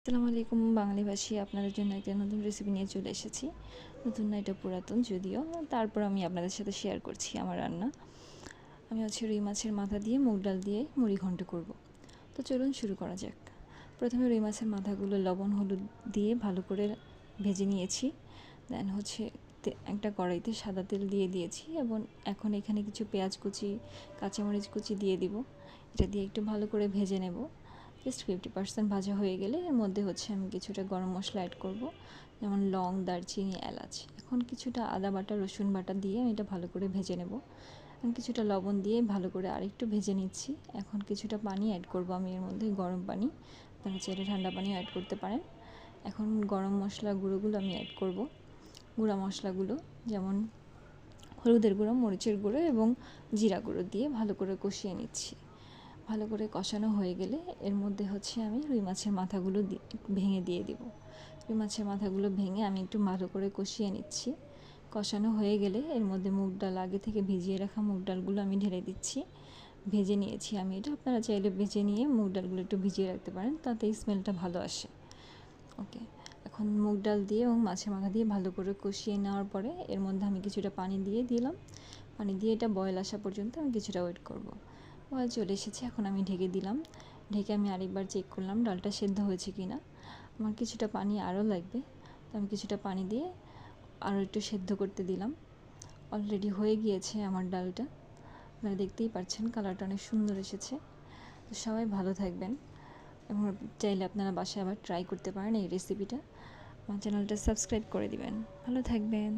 আসসালামু আলাইকুম বাঙালিভাষী আপনাদের জন্য একটা নতুন রেসিপি নিয়ে চলে এসেছি। নতুন না, এটা পুরাতন যদিও, তারপর আমি আপনাদের সাথে শেয়ার করছি আমার রান্না। আমি রুই মাছের মাথা দিয়ে মুগ ডাল দিয়ে মুড়ি ঘন্ট করব। তো চলুন শুরু করা যাক। প্রথমে রুই মাছের মাথাগুলো লবণ হলুদ দিয়ে ভালো করে ভেজে নিয়েছি। দেন একটা কড়াইতে সাদা তেল দিয়ে দিয়েছি এবং এখন এখানে কিছু পেঁয়াজ কুচি, কাঁচামরিচ কুচি দিয়ে দিব। এটা দিয়ে একটু ভালো করে ভেজে নেব। জাস্ট 50% ভাজা হয়ে গেলে এর মধ্যে আমি কিছুটা গরম মশলা অ্যাড করব, যেমন লং, দারচিনি, এলাচ। এখন কিছুটা আদা বাটা, রসুন বাটা দিয়ে আমি এটা ভালো করে ভেজে নেব। এখন কিছুটা লবণ দিয়ে ভালো করে আরেকটু ভেজে নিচ্ছি। এখন কিছুটা পানি অ্যাড করব আমি এর মধ্যে, গরম পানি। আপনারা চাইলে ঠান্ডা পানিও অ্যাড করতে পারেন। এখন গরম মশলা গুঁড়োগুলো আমি অ্যাড করব। গুঁড়া মশলাগুলো যেমন হলুদের গুঁড়ো, মরিচের গুঁড়ো এবং জিরা গুঁড়ো দিয়ে ভালো করে কষিয়ে নিচ্ছি। ভালো করে কষানো হয়ে গেলে এর মধ্যে আমি রুই মাছের মাথাগুলো ভেঙে দিয়ে দিব। রুই মাছের মাথাগুলো ভেঙে আমি একটু ভালো করে কষিয়ে নিচ্ছি। কষানো হয়ে গেলে এর মধ্যে মুগ ডাল, আগে থেকে ভিজিয়ে রাখা মুগ ডালগুলো আমি ঢেলে দিচ্ছি। ভেজে নিয়েছি আমি এটা, আপনারা চাইলে ভেজে নিয়ে মুগ ডালগুলো একটু ভিজিয়ে রাখতে পারেন, তাতে স্মেলটা ভালো আসে। ওকে, এখন মুগ ডাল দিয়ে এবং মাছের মাথা দিয়ে ভালো করে কষিয়ে নেওয়ার পরে এর মধ্যে আমি কিছুটা পানি দিয়ে দিলাম। পানি দিয়ে এটা বয়েল আসা পর্যন্ত আমি কিছুটা ওয়েট করব। বয়েল চলে এসেছে, এখন আমি ঢেকে দিলাম। ঢেকে আমি আরেকবার চেক করলাম ডালটা সেদ্ধ হয়েছে কি না। আমার কিছুটা পানি আরও লাগবে, তো আমি কিছুটা পানি দিয়ে আরও একটু সেদ্ধ করতে দিলাম। অলরেডি হয়ে গিয়েছে আমার ডালটা, আপনারা দেখতেই পাচ্ছেন কালারটা অনেক সুন্দর এসেছে। তো সবাই ভালো থাকবেন এবং চাইলে আপনারা বাসায় আবার ট্রাই করতে পারেন এই রেসিপিটা। আমার চ্যানেলটা সাবস্ক্রাইব করে দিবেন। ভালো থাকবেন।